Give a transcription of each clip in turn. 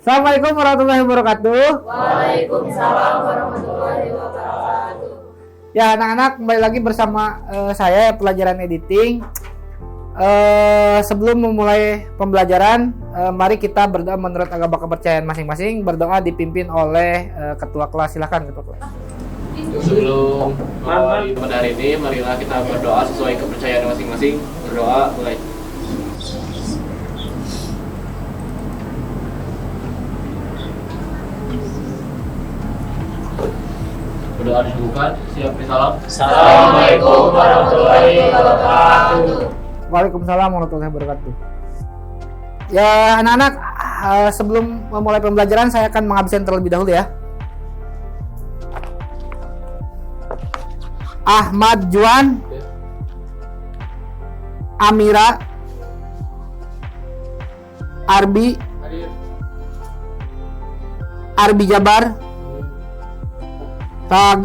Assalamualaikum warahmatullahi wabarakatuh. Waalaikumsalam warahmatullahi wabarakatuh. Ya anak-anak, kembali lagi bersama saya pelajaran editing. Sebelum memulai pembelajaran, mari kita berdoa menurut agama kepercayaan masing-masing. Berdoa dipimpin oleh ketua kelas. Silakan ketua kelas. Sebelum mulai pada hari ini, marilah kita berdoa sesuai kepercayaan masing-masing. Berdoa mulai. Berdoa disebutkan. Siap salam. Assalamualaikum warahmatullahi wabarakatuh. Waalaikumsalam warahmatullahi wabarakatuh. Ya anak-anak, sebelum memulai pembelajaran saya akan mengabsen terlebih dahulu ya. Ahmad Juan, Amira, Arbi Jabar,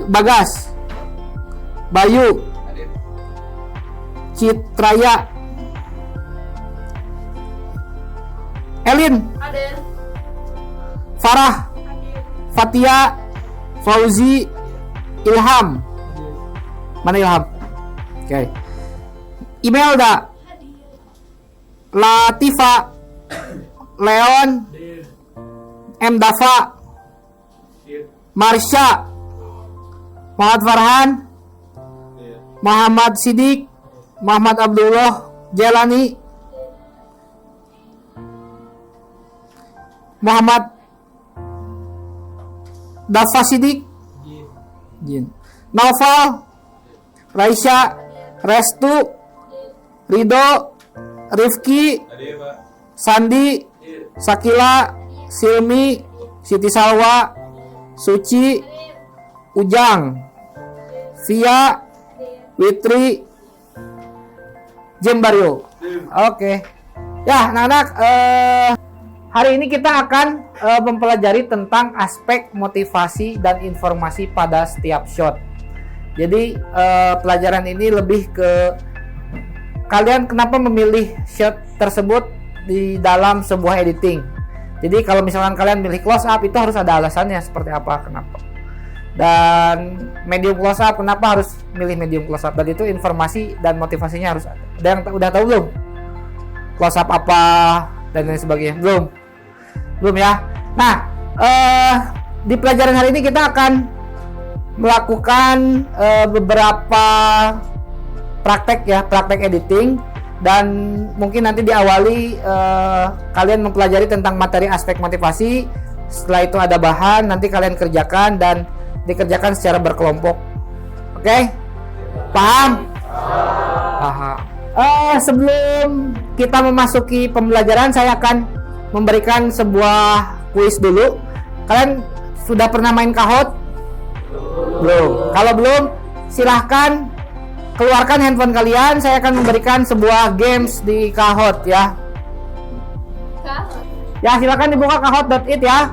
Bagas, Bayu, Citraya, Elin, Farah, Fatia, Fauzi, Ilham. Mana Ilham? Oke. Imelda, Latifa, Leon, M. Dafa, Marsha, Muhammad Farhan, Muhammad Sidik, Muhammad Abdullah, Jelani, Muhammad Dafa Sidik, Jin, Naufal, Raisya, Restu, Ridho, Rifki, Sandi, Sakila, Silmi, Siti Salwa, Suci, Ujang, Via, Witri, Jembario. Oke. Ya, anak-anak, hari ini kita akan mempelajari tentang aspek motivasi dan informasi pada setiap shot. Jadi pelajaran ini lebih ke kalian kenapa memilih shot tersebut di dalam sebuah editing. Jadi kalau misalkan kalian milih close up itu harus ada alasannya seperti apa, kenapa. Dan medium close up, kenapa harus milih medium close up. Dan itu informasi dan motivasinya harus ada. Ada yang udah tahu belum? Close up apa dan lain sebagainya. Belum ya. Nah, di pelajaran hari ini kita akan melakukan beberapa praktek editing, dan mungkin nanti diawali kalian mempelajari tentang materi aspek motivasi. Setelah itu ada bahan, nanti kalian kerjakan dan dikerjakan secara berkelompok. Oke? Paham? Paham. Sebelum kita memasuki pembelajaran, saya akan memberikan sebuah kuis dulu. Kalian sudah pernah main Kahoot? Belum. Kalau belum, silahkan keluarkan handphone kalian. Saya akan memberikan sebuah games di Kahoot ya. Ya, silakan dibuka kahoot.it ya.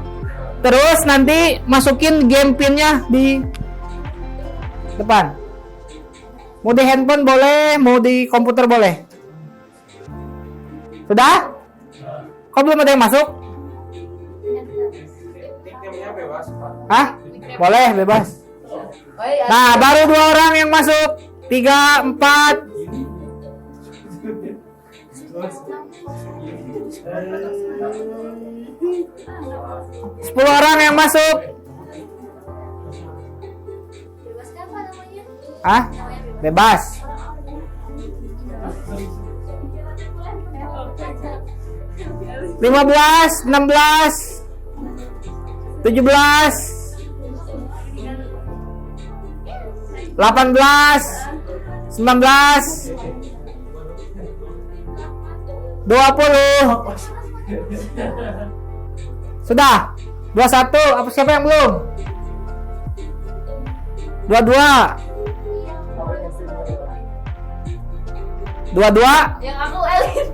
Terus nanti masukin game pinnya di depan. Mau di handphone boleh, mau di komputer boleh. Sudah? Kok belum ada yang masuk? Hah? Boleh, bebas. Nah, baru 2 orang yang masuk. 3, 4. 10 orang yang masuk. Hah? Bebas. 15, 16, 17, 18, 19, 20. Sudah? 21. Apa siapa yang belum? 22. 22. Yang aku Elin.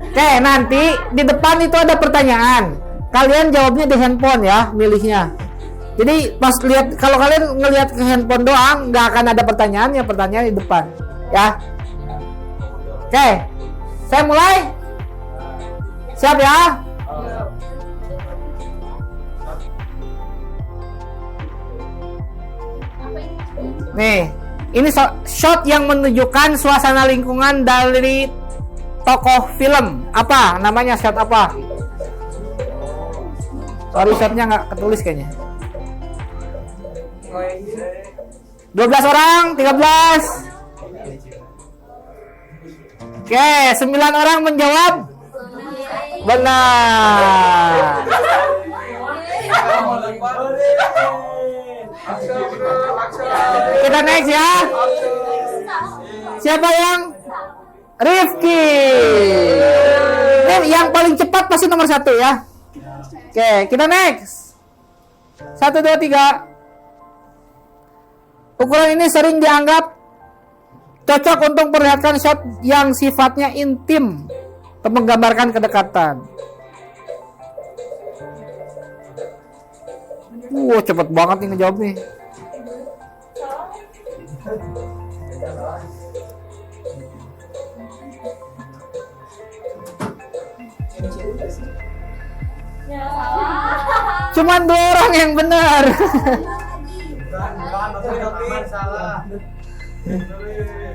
Oke, nanti di depan itu ada pertanyaan. Kalian jawabnya di handphone ya, milihnya. Jadi pas lihat, kalau kalian ngelihat ke handphone doang, nggak akan ada pertanyaannya, pertanyaan di depan, ya. Oke, Saya mulai. Siap ya? Nih, ini shot yang menunjukkan suasana lingkungan dari tokoh film. Apa namanya, shot apa? Sorry, shotnya nggak ketulis kayaknya. 12 orang, 13. Oke, 9 orang menjawab benar. Kita next ya. Siapa yang? Rifki. Yang paling cepat pasti nomor 1 ya. Oke, kita next. 1, 2, 3. Ukuran ini sering dianggap cocok untuk memperlihatkan shot yang sifatnya intim atau menggambarkan kedekatan. Cepet banget nih ngejawab nih. Cuman 2 orang yang benar.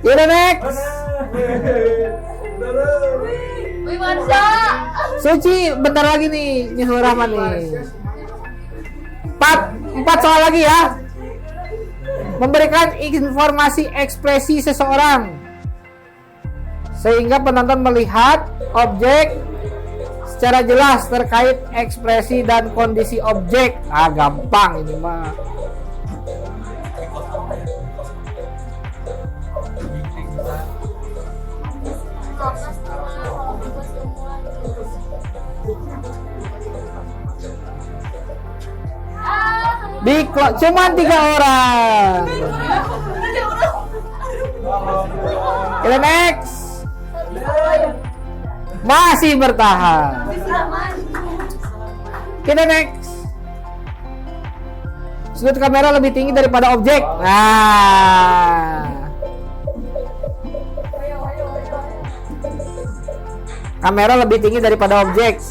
Kita next. Wih, Marsha. Suci, bentar lagi nih, Nyuhur Rahman nih. 4 soal lagi ya. Memberikan informasi ekspresi seseorang sehingga penonton melihat objek secara jelas terkait ekspresi dan kondisi objek. Gampang ini mah. Cuman 3 orang. Kita next. Masih bertahan. Kita next. Sudut kamera lebih tinggi daripada objek. Nah, kamera lebih tinggi daripada objek.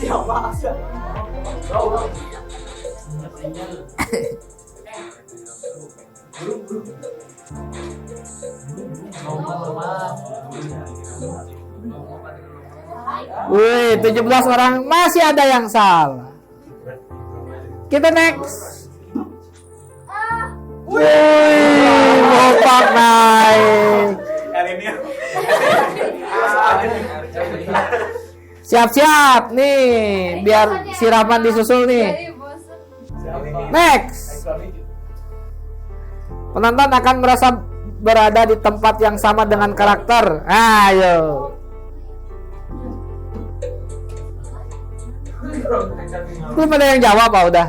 Wih, 17 orang, masih ada yang salah. Kita next. Wih, bopak naik. Siap-siap nih, biar siraman disusul nih. Next. Penonton akan merasa berada di tempat yang sama dengan karakter. Ayo. Belum ada yang jawab apa udah?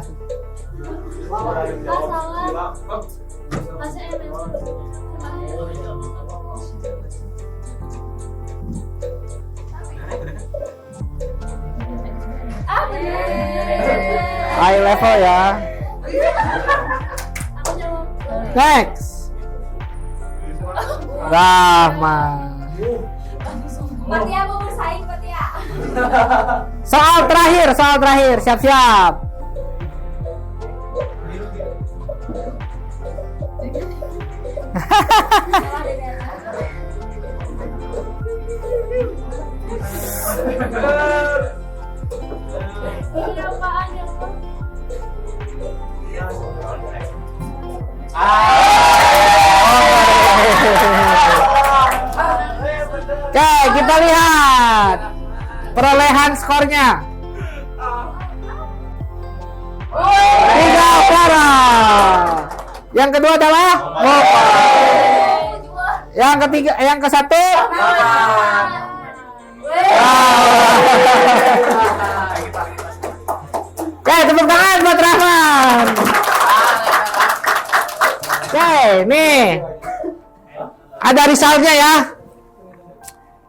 High level ya. Next. Rahman. Patia mau bersaing, Patia. Soal terakhir, siap-siap. Ini apaan ya, Pak? Oke, kita lihat perolehan skornya. 3 orang. Yang kedua adalah Mopa. Yang ketiga, yang ke satu. Oke, tepuk tangan buat Rahman. Oke, nih ada resultnya ya.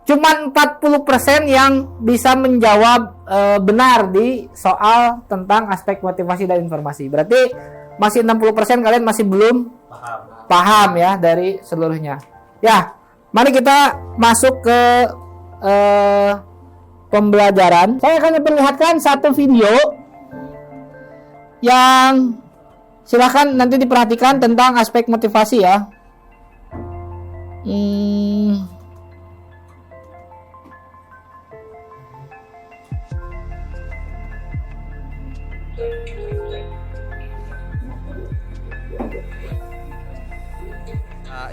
Cuman 40% yang bisa menjawab benar di soal tentang aspek motivasi dan informasi. Berarti masih 60% kalian masih belum paham ya dari seluruhnya. Ya, mari kita masuk ke pembelajaran. Saya akan memperlihatkan satu video yang silahkan nanti diperhatikan tentang aspek motivasi ya.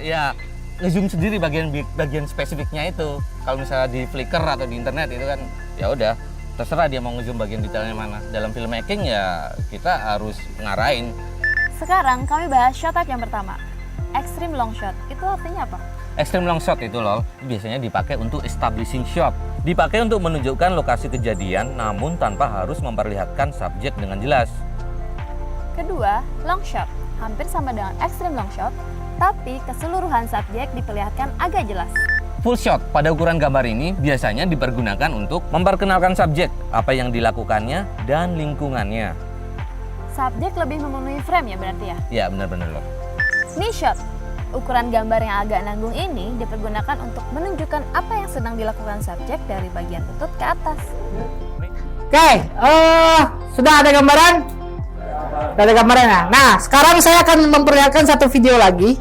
Ya ngezoom sendiri bagian spesifiknya itu. Kalau misalnya di Flickr atau di internet itu kan ya udah terserah dia mau ngezoom bagian detailnya mana. Dalam filmmaking ya kita harus ngarahin. Sekarang kami bahas shot type yang pertama, extreme long shot. Itu artinya apa? Extreme long shot itu loh biasanya dipakai untuk establishing shot. Dipakai untuk menunjukkan lokasi kejadian namun tanpa harus memperlihatkan subjek dengan jelas. Kedua, long shot. Hampir sama dengan extreme long shot, tapi keseluruhan subjek diperlihatkan agak jelas. Full shot pada ukuran gambar ini biasanya dipergunakan untuk memperkenalkan subjek, apa yang dilakukannya, dan lingkungannya. Subjek lebih memenuhi frame ya berarti ya? Ya benar-benar loh. Knee shot. Ukuran gambar yang agak nanggung ini dipergunakan untuk menunjukkan apa yang sedang dilakukan subjek dari bagian lutut ke atas. Oke, sudah ada gambaran? Sudah ada gambaran ya? Nah, sekarang saya akan memperlihatkan satu video lagi.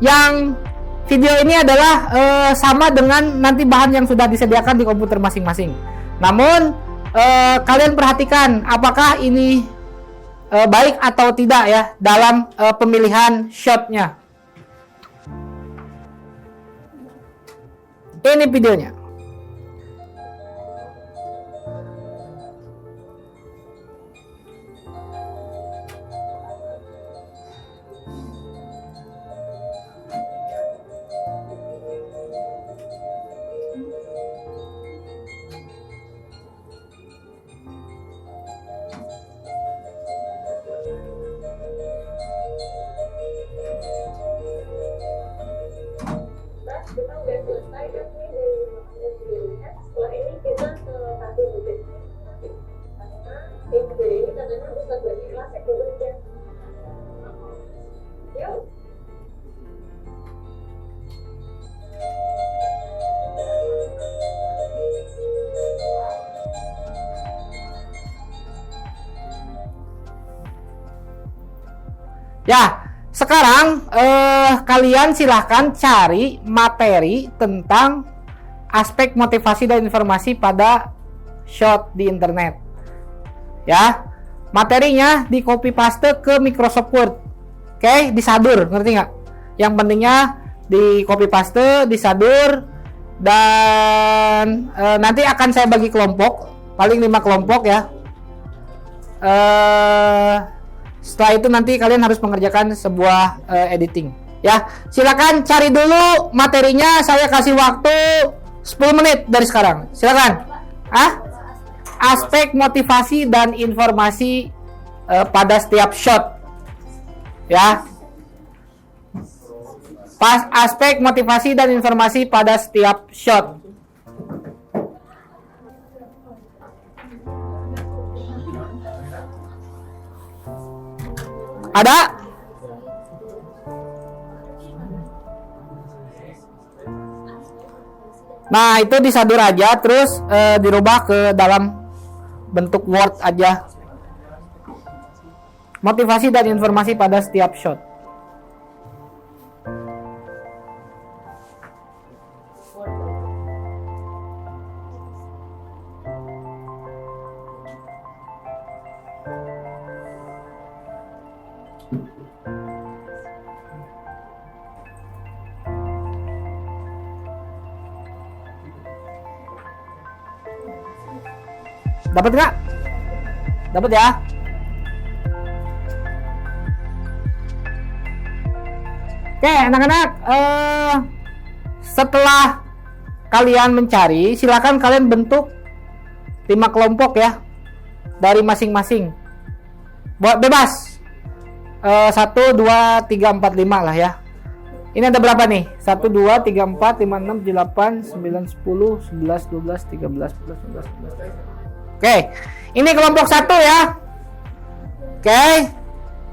Yang video ini adalah sama dengan nanti bahan yang sudah disediakan di komputer masing-masing. Namun, kalian perhatikan apakah ini baik atau tidak ya dalam pemilihan shotnya. Ini videonya. Kita udah selesai kan nih dari makanan sendirian. Setelah ini kita ke kantin bubit. Karena tim bubit ini katanya bukan bagi kelas ya bubit ya. Yuk. Ya, sekarang kalian silahkan cari materi tentang aspek motivasi dan informasi pada shot di internet. Ya, materinya di copy paste ke Microsoft Word. Oke, disadur, ngerti nggak? Yang pentingnya di copy paste, disadur, dan nanti akan saya bagi kelompok, paling 5 kelompok ya. Setelah itu nanti kalian harus mengerjakan sebuah editing. Ya, silakan cari dulu materinya. Saya kasih waktu 10 menit dari sekarang. Silakan. Aspek motivasi dan informasi pada setiap shot. Ya. Aspek motivasi dan informasi pada setiap shot. Ada? Nah, itu disadur aja, terus dirubah ke dalam bentuk Word aja. Motivasi dan informasi pada setiap shot. Dapat nggak? Dapat ya? Oke, anak-anak, setelah kalian mencari, silakan kalian bentuk 5 kelompok ya dari masing-masing. Buat bebas. 1, 2, 3, 4, 5 lah ya. Ini ada berapa nih? 1, 2, 3, 4, 5, 6, 7, 8, 9, 10, 11, 12, 13, 14, 15, 16. Oke, ini kelompok 1 ya. Oke,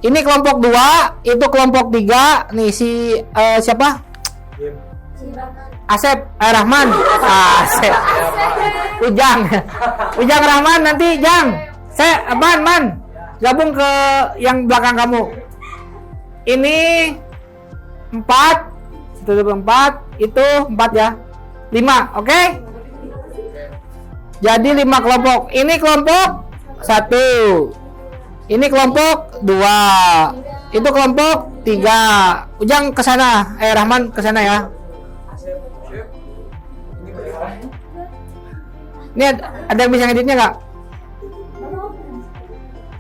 ini kelompok 2, itu kelompok 3. Nih si siapa? Asep, Rahman. Asep. Ujang Rahman nanti Jang. Man. Gabung ke yang belakang kamu. Ini 4. Itu 4, itu 4 ya. 5, oke? Jadi 5 kelompok. Ini kelompok 1. Ini kelompok 2. Itu kelompok 3. Ujang ke sana. Rahman ke sana ya. Ini ada yang bisa ngeditnya nggak?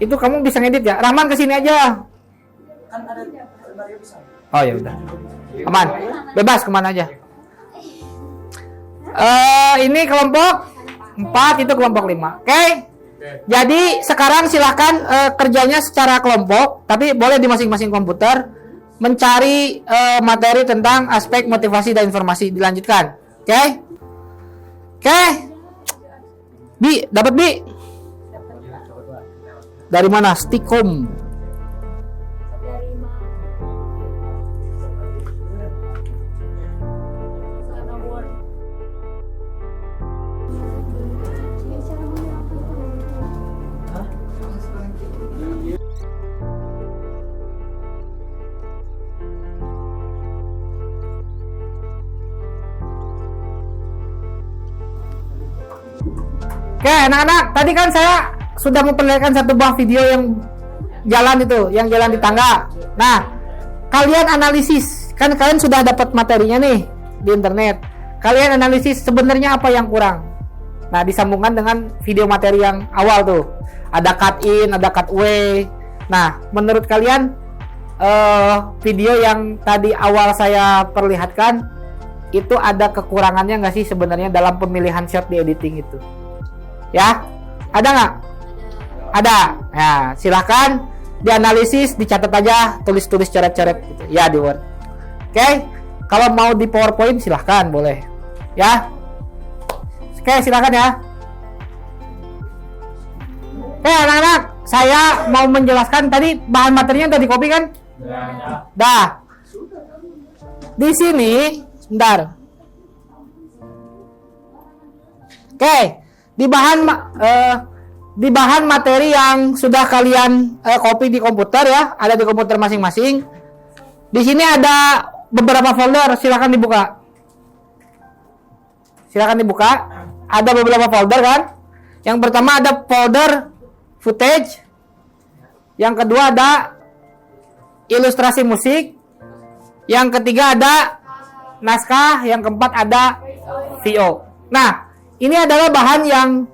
Itu kamu bisa ngedit ya? Rahman kesini aja. Oh ya udah. Aman. Bebas kemana aja. Ini kelompok 4, itu kelompok 5. Oke? Jadi sekarang silahkan kerjanya secara kelompok, tapi boleh di masing-masing komputer mencari materi tentang aspek motivasi dan informasi. Dilanjutkan. Oke? Oke? Bi, dapat Bi? Dari mana? Stikom. Oke, anak-anak, tadi kan saya sudah memperlihatkan satu buah video yang jalan itu, yang jalan di tangga. Nah, kalian analisis, kan kalian sudah dapat materinya nih di internet. Kalian analisis sebenarnya apa yang kurang. Nah, disambungkan dengan video materi yang awal tuh. Ada cut in, ada cut away. Nah, menurut kalian video yang tadi awal saya perlihatkan itu ada kekurangannya nggak sih sebenarnya dalam pemilihan shot di editing itu? Ya, ada nggak? Ada. Ya, silahkan dianalisis, dicatat aja, tulis-tulis coret-coret gitu. Ya di Word. Oke, kalau mau di PowerPoint silahkan, boleh. Ya. Oke, silahkan ya. Oke, anak-anak, saya mau menjelaskan tadi bahan materinya udah di copy kan? Dah. Di sini, sebentar. Oke. Di bahan materi yang sudah kalian copy di komputer ya, ada di komputer masing-masing. Di sini ada beberapa folder, silakan dibuka. Silakan dibuka. Ada beberapa folder kan? Yang pertama ada folder footage. Yang kedua ada ilustrasi musik. Yang ketiga ada naskah, yang keempat ada VO. Nah, ini adalah bahan yang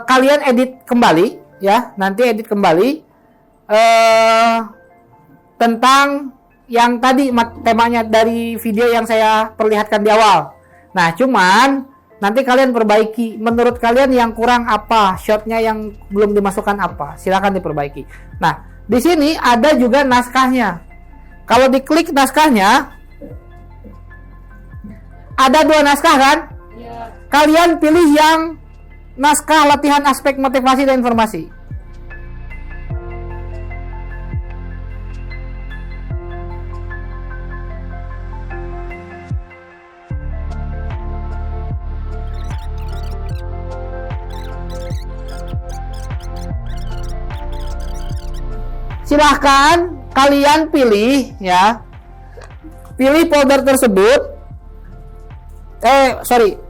kalian edit kembali ya, nanti edit kembali tentang yang tadi temanya dari video yang saya perlihatkan di awal. Nah, cuman nanti kalian perbaiki. Menurut kalian yang kurang apa? Shotnya yang belum dimasukkan apa? Silakan diperbaiki. Nah, di sini ada juga naskahnya. Kalau diklik naskahnya, ada 2 naskah kan? Kalian pilih yang naskah latihan aspek motivasi dan informasi. Silahkan kalian pilih ya. Pilih folder tersebut.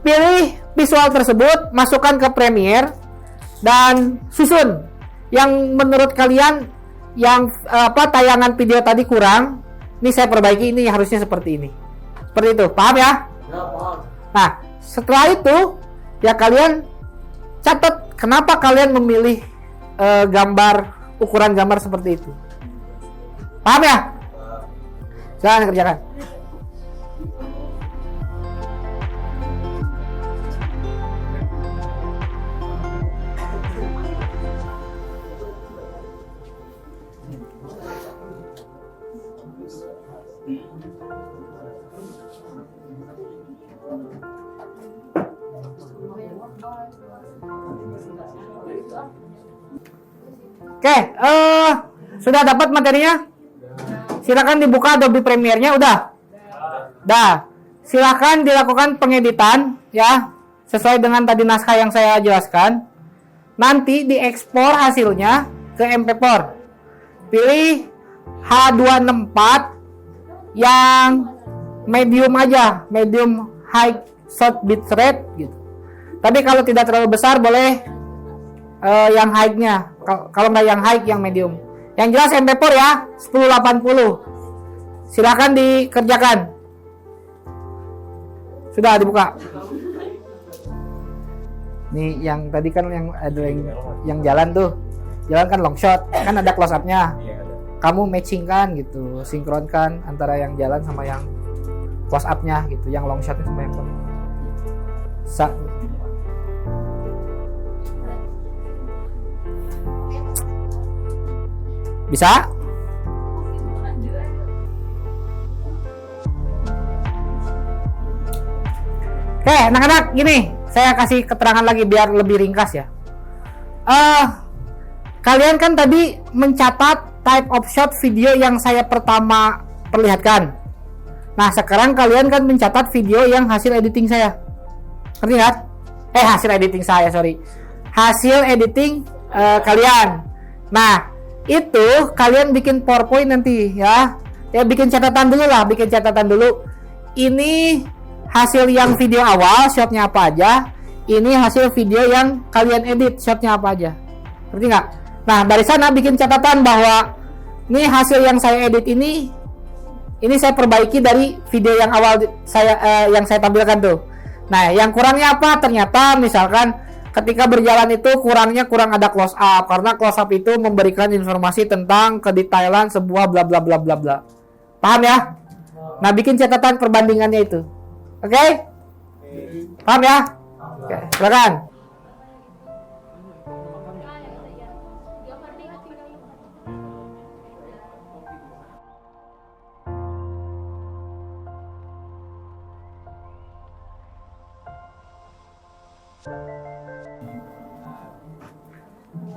Pilih visual tersebut, masukkan ke Premiere dan susun yang menurut kalian yang tayangan video tadi kurang. Ini saya perbaiki, ini harusnya seperti ini. Seperti itu, paham ya? Ya, paham. Nah, setelah itu ya kalian catat kenapa kalian memilih ukuran gambar seperti itu. Paham ya? Silahkan kerjakan. Oke, sudah dapat materinya? Silakan dibuka Adobe Premiere-nya, udah? Dah. Silahkan dilakukan pengeditan ya sesuai dengan tadi naskah yang saya jelaskan. Nanti diekspor hasilnya ke MP4. Pilih H264 yang medium aja, medium high short bitrate gitu. Tapi kalau tidak terlalu besar boleh yang high-nya. Kalau nggak yang high, yang medium. Yang jelas MP4 ya 1080. Silahkan dikerjakan. Sudah dibuka. Nih yang tadi kan yang ada yang jalan tuh. Jalan kan long shot, kan ada close up-nya. Kamu matching kan gitu, sinkronkan antara yang jalan sama yang close up-nya gitu, yang long shot sama yang bisa? Oke, anak-anak, gini, saya kasih keterangan lagi biar lebih ringkas ya. Kalian kan tadi mencatat type of shot video yang saya pertama perlihatkan. Nah, sekarang kalian kan mencatat video yang hasil editing saya. Ngerti nggak? Hasil editing saya, sorry. Hasil editing kalian. Nah, itu kalian bikin PowerPoint nanti ya. Ya bikin catatan dulu lah, bikin catatan dulu. Ini hasil yang video awal, shotnya apa aja. Ini hasil video yang kalian edit, shotnya apa aja. Ngerti nggak? Nah, dari sana bikin catatan bahwa ini hasil yang saya edit ini saya perbaiki dari video yang awal yang saya tampilkan tuh. Nah, yang kurangnya apa? Ternyata misalkan ketika berjalan itu kurang ada close up, karena close up itu memberikan informasi tentang kedetailan sebuah bla bla bla bla bla. Paham ya? Nah, bikin catatan perbandingannya itu. Oke? Paham ya? Oke, silakan.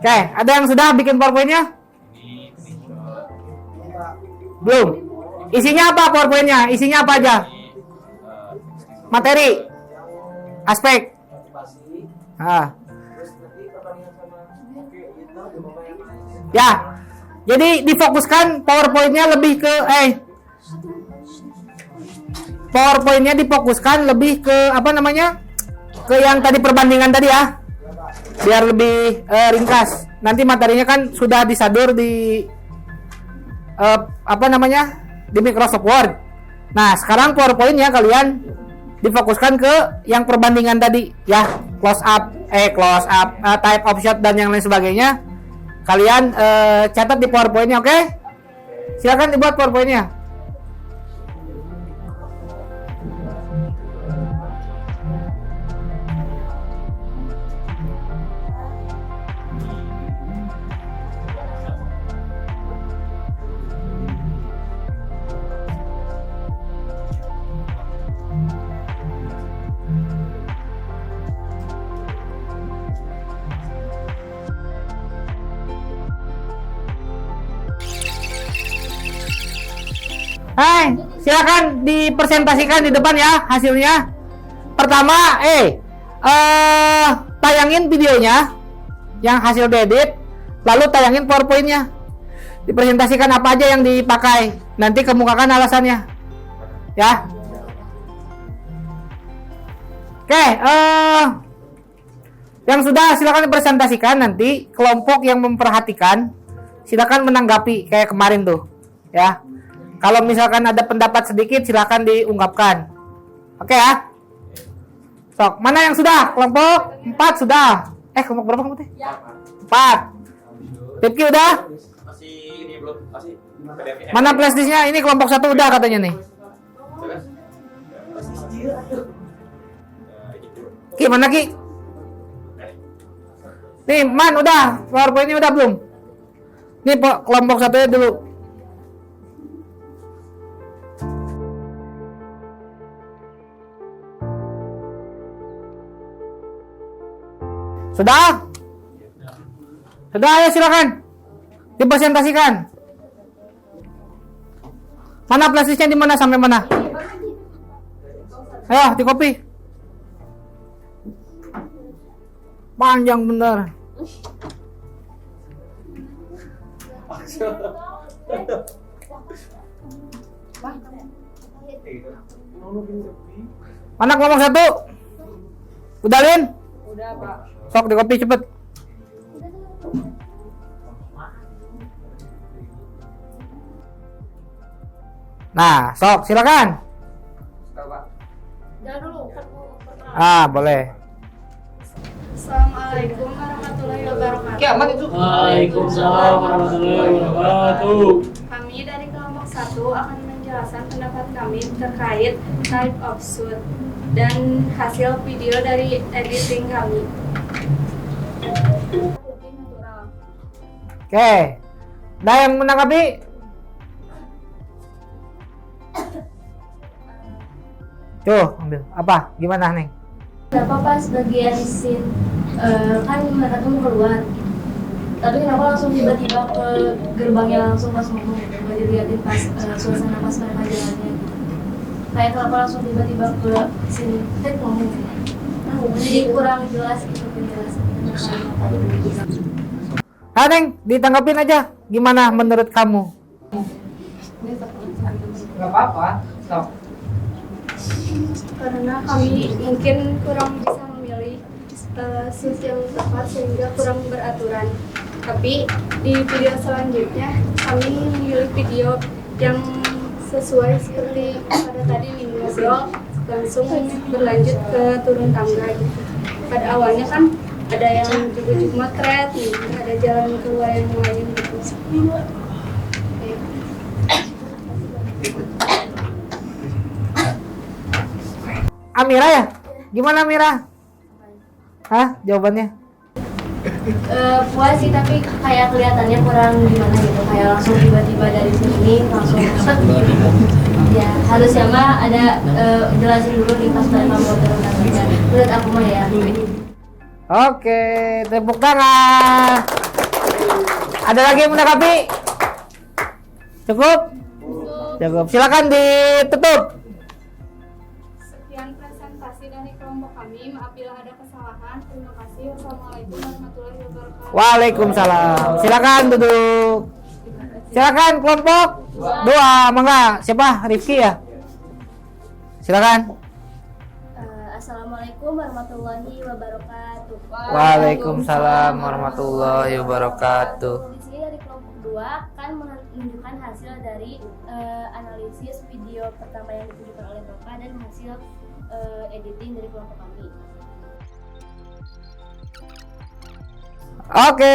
Oke, ada yang sudah bikin PowerPoint-nya? Belum. Isinya apa PowerPoint-nya? Isinya apa aja? Materi, aspek. Ya, jadi difokuskan PowerPoint-nya lebih ke PowerPoint-nya difokuskan lebih ke apa namanya? Ke yang tadi perbandingan tadi ya. Biar lebih ringkas. Nanti materinya kan sudah disadur di di Microsoft Word. Nah, sekarang PowerPoint-nya kalian difokuskan ke yang perbandingan tadi ya, close up, type of shot dan yang lain sebagainya. Kalian catat di PowerPoint-nya, oke? Silakan dibuat PowerPoint-nya. Hai, silakan dipresentasikan di depan ya hasilnya. Pertama, tayangin videonya yang hasil diedit, lalu tayangin PowerPoint-nya. Dipresentasikan apa aja yang dipakai. Nanti kemukakan alasannya. Ya. Oke, yang sudah silakan dipresentasikan, nanti kelompok yang memperhatikan silakan menanggapi kayak kemarin tuh, ya. Kalau misalkan ada pendapat sedikit, silakan diungkapkan. Oke ya? Sok, mana yang sudah? Kelompok 4 sudah. Kelompok berapa kamu teh? 4. Rifki udah? Masih ini belum, masih PDF-nya. Mana flash disk-nya? Ini kelompok 1 udah katanya nih. Ki, mana Ki? Nih, Man udah. PowerPoint-nya udah belum? Nih, kelompok 1-nya dulu. Sudah? Sudah, ya silakan. Dipresentasikan. Mana flash disk-nya di mana sampai mana? Ayo, di kopi. Panjang bener. Anak ngomong satu. Udah, Lin? Udah, Pak. Sok di kopi cepet. Nah, sok silakan. Jangan dulu, kan mau perkenalan. Ah, boleh. Assalamualaikum warahmatullahi wabarakatuh. Waalaikumsalam warahmatullahi wabarakatuh. Kami dari kelompok 1 akan menjelaskan pendapat kami terkait type of shoot dan hasil video dari editing kami. Lebih natural. Oke. Ada yang menanggapi? Tuh, ambil. Apa? Gimana, Neng? Kenapa pas bagian scene kan mereka tuh keluar, tapi kenapa langsung tiba-tiba ke gerbangnya langsung pas ngomong, nggak dilihatin pas suasana pas mereka jalannya gitu. Kayak kenapa langsung tiba-tiba ke scene ngomong, jadi kurang jelas gitu penjelasannya. Ah, Neng, ditanggapin aja. Gimana menurut kamu? Gak apa-apa. Sok. Karena kami mungkin kurang bisa memilih shoot yang tepat sehingga kurang beraturan. Tapi di video selanjutnya kami memilih video yang sesuai seperti pada tadi nih, ngobrol langsung berlanjut ke turun tangga gitu. Pada awalnya kan ada yang jujuk motret nih, ada jalan keluar yang lain gitu. Amira ya? Gimana Amira? Hah? Jawabannya? Puas sih, tapi kayak kelihatannya kurang gimana gitu, kayak langsung tiba-tiba dari sini langsung set gitu. Ya harusnya mah ada jelasin dulu nih pas mereka mau turun tangga. Menurut aku mah ya. Oke, tepuk tangan. Ada lagi yang menanggapi? Cukup? Cukup. Silakan ditutup. Sekian presentasi dari kelompok kami. Maaf bila ada kesalahan. Terima kasih. Wassalamualaikum warahmatullahi wabarakatuh. Waalaikumsalam. Silakan duduk. Silakan kelompok 2, mangga. Siapa? Rifki ya? Silakan. Assalamualaikum warahmatullahi wabarakatuh. Waalaikumsalam warahmatullahi wabarakatuh. Di sini dari kelompok 2 akan menunjukkan hasil dari analisis video pertama yang ditunjukkan oleh Bapak dan hasil editing dari kelompok kami. Oke,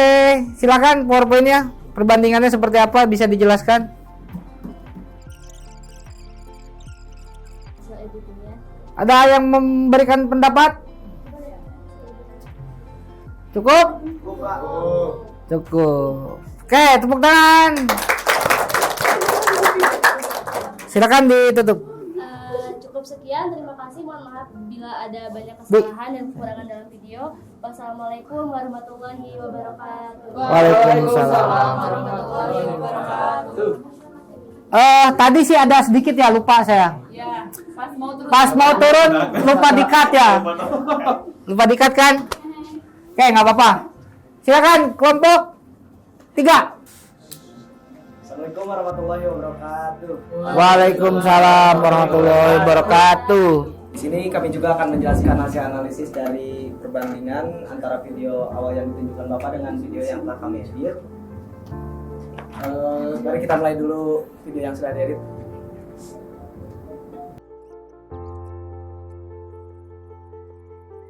silakan PowerPoint-nya. Perbandingannya seperti apa? Bisa dijelaskan? Hasil editingnya. Ada yang memberikan pendapat? Cukup? Cukup. Oke, tepuk tangan. Silakan ditutup. Cukup sekian, terima kasih. Mohon maaf bila ada banyak kesalahan dan kekurangan dalam video. Wassalamualaikum warahmatullahi wabarakatuh. Waalaikumsalam. warahmatullahi wabarakatuh. Tadi sih ada sedikit ya, lupa saya. Ya, Pas mau turun lupa di-cut ya. Lupa di-cut kan? Oke, nggak apa-apa. Silakan kelompok 3. Assalamualaikum warahmatullahi wabarakatuh. Waalaikumsalam warahmatullahi wabarakatuh. Di sini kami juga akan menjelaskan hasil analisis dari perbandingan antara video awal yang ditunjukkan Bapak dengan video yang telah kami edit. Mari kita mulai dulu video yang sudah diedit.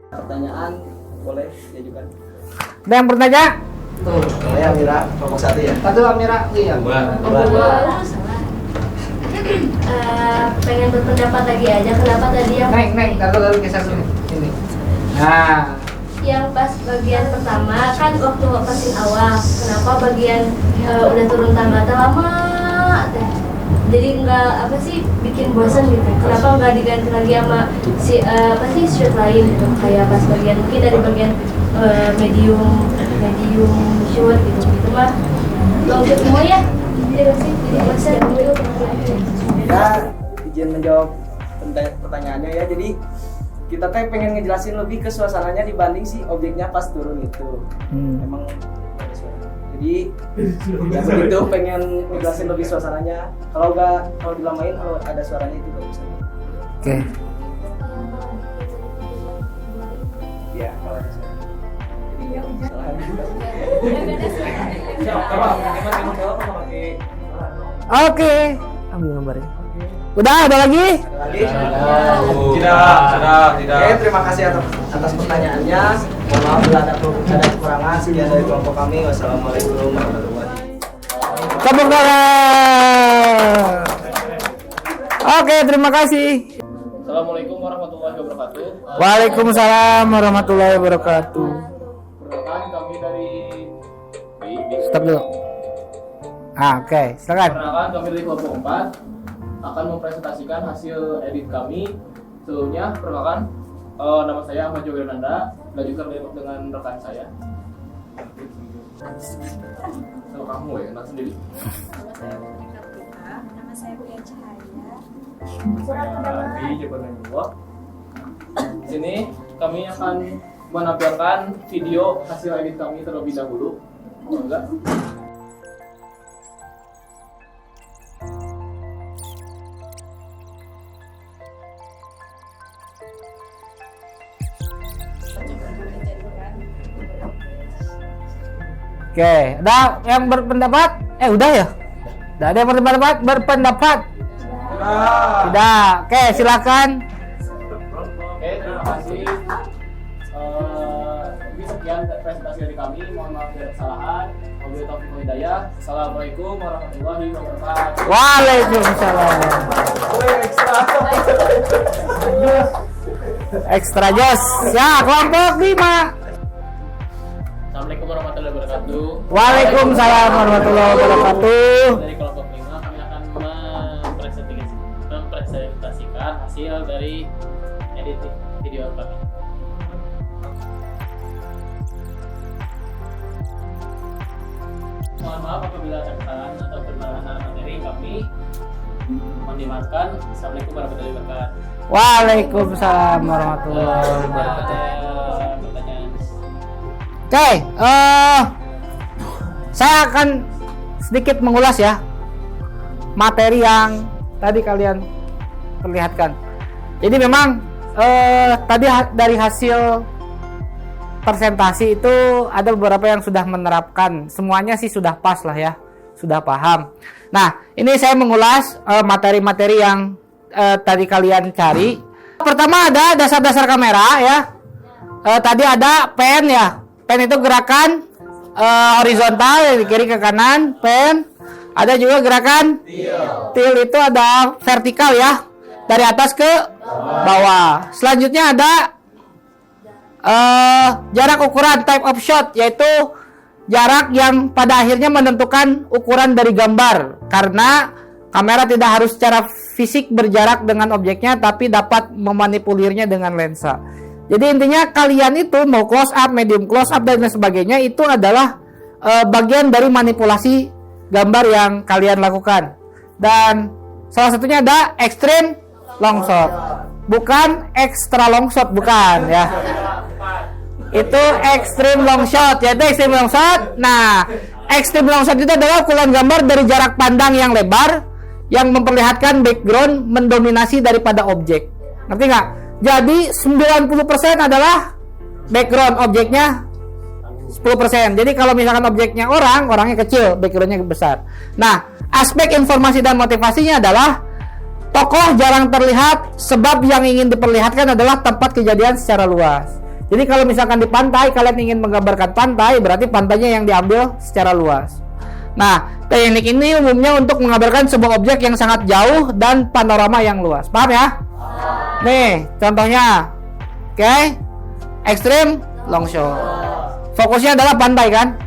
Pertanyaan boleh diajukan. Ada yang bertanya? Tuh, saya Amira, kelompok 1 ya. Satu Amira, iya. Pengen berpendapat lagi aja, kenapa tadi yang Neng, taruh geser sini. Ini. Nah, yang pas bagian pertama kan waktu pasin awal, kenapa bagian udah turun tangga teh lama teh, jadi nggak apa sih bikin bosan gitu, kenapa nggak diganti lagi sama si apa sih shoot lain gitu, kayak pas bagian mungkin dari bagian medium shoot gitu mah long shoot semua ya, jadi sih jadi bosan gitu. Ya, izin menjawab pertanyaannya ya. Jadi kita teh pengen ngejelasin lebih ke suasananya dibanding si objeknya pas turun itu. Emang ada suara. Jadi ya begitu, pengen ngejelasin lebih suasananya. Kalau dilamain kalau ada suaranya itu bagus. Oke. Ya, kalau ada suara. Oke. Ambil gambarnya. Udah, ada lagi? Tidak. Oke, terima kasih atas pertanyaannya. Mohon maaf bila ada kekurangan. Sekian dari kelompok kami. Wassalamualaikum warahmatullahi wabarakatuh. Tepuk tangan. Oke, terima kasih. Assalamualaikum warahmatullahi wabarakatuh. Waalaikumsalam warahmatullahi wabarakatuh. Perkenalkan kami dari Stop dulu. Oke, silakan. Perkenalkan kami dari kelompok 4 akan mempresentasikan hasil edit kami. Sebelumnya, perkenalkan nama saya Ahmad Jogrenanda, dilanjutkan dengan rekan saya. Sama kamu ya, kenal sendiri. Nama saya Buya Cahaya. Di sini kami akan menampilkan video hasil edit kami terlebih dahulu. Enggak? Oke, ada yang berpendapat? Udah ya? Udah ada yang berpendapat? Tidak. Oke, silakan. Oke, terima kasih. Ini sekian presentasi dari kami. Mohon maaf jika ada kesalahan. Wabillahi taufiq wal hidayah. Assalamualaikum warahmatullahi wabarakatuh. Waalaikumsalam. Ekstra jos. Ya, kelompok 5. Assalamualaikum warahmatullahi wabarakatuh. Waalaikumsalam warahmatullahi wabarakatuh. Dari kelompok 5 kami akan mempresentasikan hasil dari edit video kami. Mohon maaf apabila ada kesalahan atau perbedaan materi kami. Mohon dimaafkan. Assalamualaikum warahmatullahi wabarakatuh. Waalaikumsalam warahmatullahi wabarakatuh. Pertanyaan. Oke, saya akan sedikit mengulas ya materi yang tadi kalian perlihatkan. Jadi memang tadi dari hasil presentasi itu ada beberapa yang sudah menerapkan, semuanya sih sudah pas lah ya, sudah paham. Nah, ini saya mengulas materi-materi yang tadi kalian cari. Pertama ada dasar-dasar kamera ya. Tadi ada pen ya. Pen itu gerakan horizontal dari kiri ke kanan, pen. Ada juga gerakan tilt itu ada vertikal ya, dari atas ke bawah. Selanjutnya ada jarak ukuran type of shot, yaitu jarak yang pada akhirnya menentukan ukuran dari gambar, karena kamera tidak harus secara fisik berjarak dengan objeknya, tapi dapat memanipulirnya dengan lensa. Jadi intinya kalian itu mau close up, medium close up dan lain sebagainya itu adalah bagian dari manipulasi gambar yang kalian lakukan. Dan salah satunya ada extreme long shot. Bukan extra long shot, bukan ya. Itu extreme long shot, yaitu extreme long shot. Nah, extreme long shot itu adalah ukuran gambar dari jarak pandang yang lebar yang memperlihatkan background mendominasi daripada objek. Ngerti nggak? Jadi 90% adalah background, objeknya 10%. Jadi kalau misalkan objeknya orangnya kecil, backgroundnya besar. Nah, aspek informasi dan motivasinya adalah tokoh jarang terlihat, sebab yang ingin diperlihatkan adalah tempat kejadian secara luas. Jadi kalau misalkan di pantai, kalian ingin menggambarkan pantai, berarti pantainya yang diambil secara luas. Nah, teknik ini umumnya untuk mengabarkan sebuah objek yang sangat jauh dan panorama yang luas. Paham ya? Nih, contohnya. Oke. Extreme long shot. Fokusnya adalah pantai kan?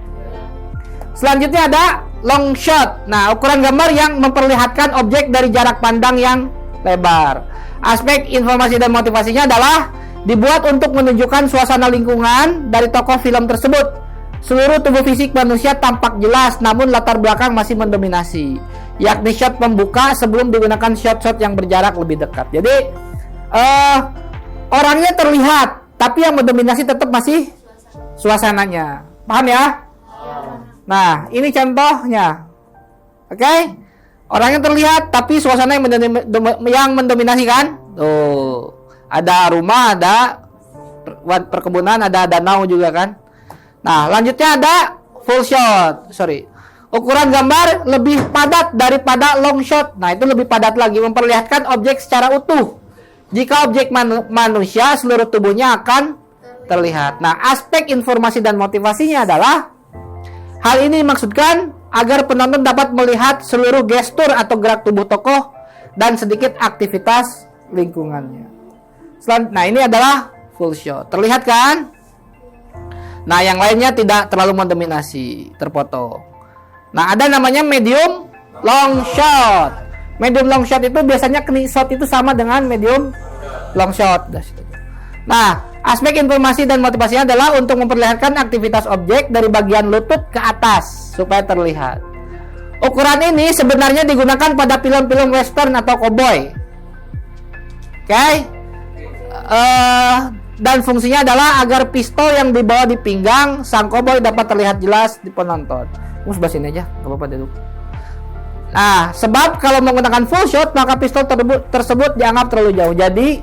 Selanjutnya ada long shot. Nah, ukuran gambar yang memperlihatkan objek dari jarak pandang yang lebar. Aspek informasi dan motivasinya adalah dibuat untuk menunjukkan suasana lingkungan dari tokoh film tersebut. Seluruh tubuh fisik manusia tampak jelas, namun latar belakang masih mendominasi, yakni shot pembuka sebelum digunakan shot-shot yang berjarak lebih dekat. Jadi orangnya terlihat, tapi yang mendominasi tetap masih suasananya. Paham ya? Nah, ini contohnya. Oke? Orangnya terlihat, tapi suasana yang mendominasi kan? Tuh, ada rumah, ada perkebunan, ada danau juga kan? Nah, lanjutnya ada full shot. Ukuran gambar lebih padat daripada long shot. Nah, itu lebih padat lagi, memperlihatkan objek secara utuh. Jika objek manusia, seluruh tubuhnya akan terlihat. Nah, aspek informasi dan motivasinya adalah hal ini dimaksudkan agar penonton dapat melihat seluruh gestur atau gerak tubuh tokoh dan sedikit aktivitas lingkungannya. Nah, ini adalah full shot. Terlihat kan? Nah, yang lainnya tidak terlalu mendominasi, terpotong. Nah, ada namanya medium long shot. Medium long shot itu biasanya knee shot itu sama dengan medium long shot. Nah, aspek informasi dan motivasinya adalah untuk memperlihatkan aktivitas objek dari bagian lutut ke atas supaya terlihat. Ukuran ini sebenarnya digunakan pada film-film western atau cowboy. Oke? Dan fungsinya adalah agar pistol yang dibawa di pinggang sang cowboy dapat terlihat jelas di penonton. Mus bahas ini aja, gak apa-apa dulu. Nah, sebab kalau menggunakan full shot maka pistol tersebut dianggap terlalu jauh. Jadi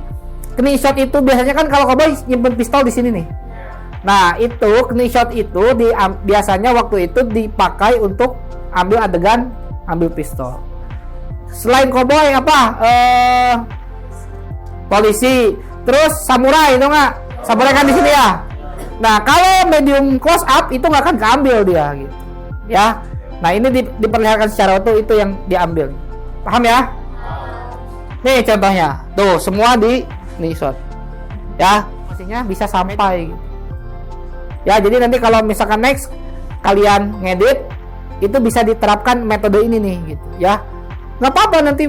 knee shot itu biasanya kan kalau cowboy nyimpen pistol di sini nih. Nah, itu knee shot itu biasanya waktu itu dipakai untuk ambil adegan ambil pistol. Selain cowboy apa? Polisi, terus samurai itu nggak? Samurai kan di sini ya. Nah, kalau medium close up itu nggak akan keambil dia gitu. Ya. Nah, ini diperlihatkan secara utuh, itu yang diambil. Paham ya? Nih contohnya. Tuh, semua di knee shot. Ya, pastinya bisa sampai gitu. Ya, jadi nanti kalau misalkan next kalian ngedit itu bisa diterapkan metode ini nih gitu ya. Nggak apa-apa nanti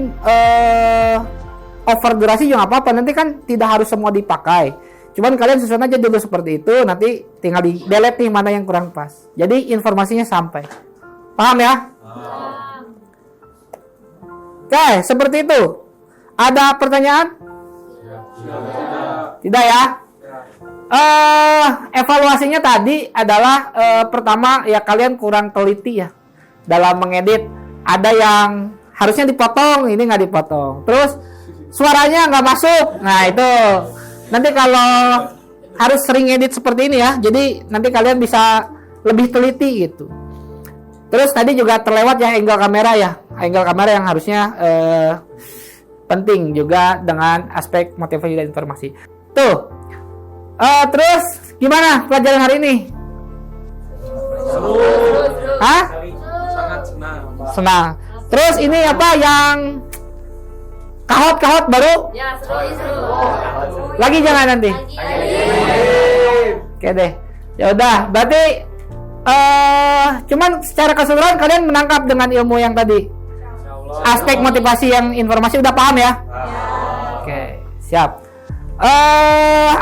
over durasi juga nggak apa-apa, nanti kan tidak harus semua dipakai. Cuman kalian susun aja dulu seperti itu, nanti tinggal di delete nih mana yang kurang pas. Jadi informasinya sampai. Paham ya? Oke, seperti itu. Ada pertanyaan? Tidak ya? Evaluasinya tadi adalah pertama ya kalian kurang teliti ya dalam mengedit. Ada yang harusnya dipotong, ini nggak dipotong. Terus suaranya nggak masuk. Nah itu nanti kalau harus sering edit seperti ini ya, jadi nanti kalian bisa lebih teliti gitu. Terus tadi juga terlewat ya angle kamera ya, angle kamera yang harusnya penting juga dengan aspek motivasi dan informasi. Tuh. Terus gimana pelajaran hari ini? Seru. Hah? Sangat senang. Senang. Terus ini apa yang kahot baru? Ya, seru. Lagi jangan nanti. Oke deh. Ya udah, berarti cuman secara keseluruhan kalian menangkap dengan ilmu yang tadi. Aspek motivasi yang informasi udah paham ya? Oke, siap.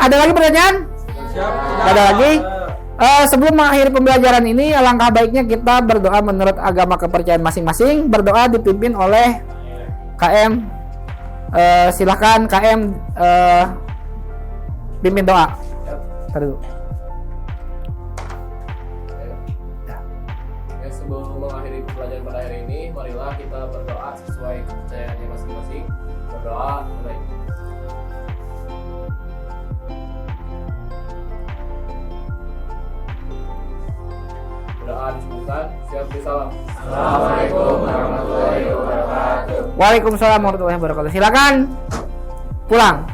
Ada lagi pertanyaan? Ada lagi? Sebelum mengakhiri pembelajaran ini, alangkah baiknya kita berdoa menurut agama kepercayaan masing-masing. Berdoa dipimpin oleh KM. Silakan KM pimpin doa. Taruh. Ya, sebelum mengakhiri pembelajaran pada hari ini, marilah kita berdoa sesuai kepercayaannya masing-masing. Berdoa mulai. Doa disebutkan, siap disalam. Assalamualaikum warahmatullahi wabarakatuh. Waalaikumsalam warahmatullahi wabarakatuh. Silakan pulang.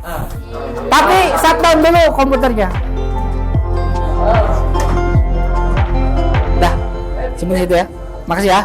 Tapi shutdown dulu komputernya. Dah, seperti itu ya. Makasih ya.